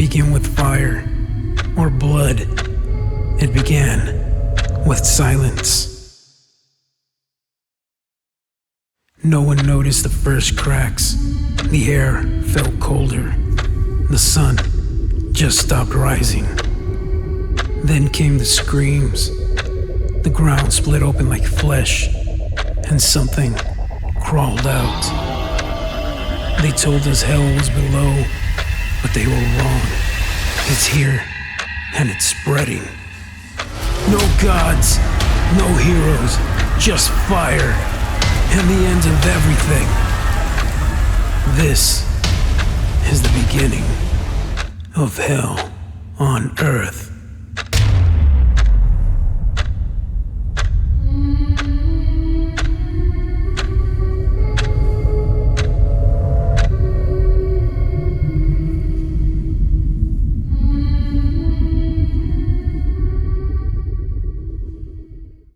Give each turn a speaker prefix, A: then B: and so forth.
A: begin with fire or blood. It began with silence. No one noticed the first cracks. The air felt colder. The sun just stopped rising. Then came the screams. The ground split open like flesh, and something crawled out. They told us hell was below, but they were wrong. It's here, and it's spreading. No gods, no heroes, just fire, and the end of everything. This is the beginning of hell on Earth.